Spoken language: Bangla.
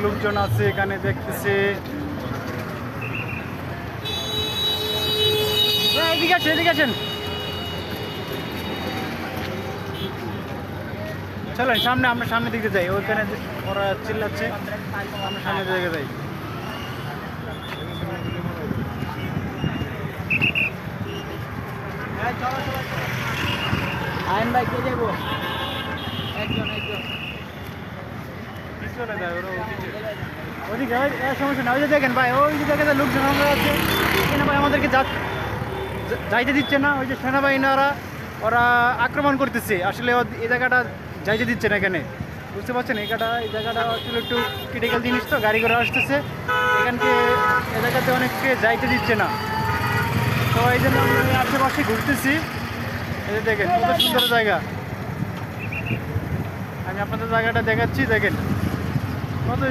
লোকজন আছে এখানে দেখতেছি। এদিকে আসেন, এদিকে আসেন, চলেন সামনে, আমরা সামনের দিকে যাই। ওইখানে ওরা চিল্লাচ্ছে, আমরা সামনের দিকে যাই। আইন ভাই কে যাবো? একজন একজন পিছনে যায়, ওরা ওদিকে সমস্যা না। ওই যে দেখেন ভাই, ওই যে জায়গাতে লোকজন আমরা আছে, এখানে ভাই আমাদেরকে যাইতে দিচ্ছে না। ওই যে সেনাবাহিনী ওরা আক্রমণ করতেছে। আসলে এই জায়গাটা যাইতে দিচ্ছে না এখানে, বুঝতে পারছেন? এই জায়গাটা আসলে একটু ক্রিটিক্যাল জিনিস, তো গাড়ি ঘোড়া আসতেছে এখানকে, এ জায়গাতে অনেককে যাইতে দিচ্ছে না। তো এই জন্য আমরা আশেপাশে ঘুরতেছি। এই যে দেখেন কত সুন্দর জায়গা, আমি আপনাদের জায়গাটা দেখাচ্ছি, দেখেন কত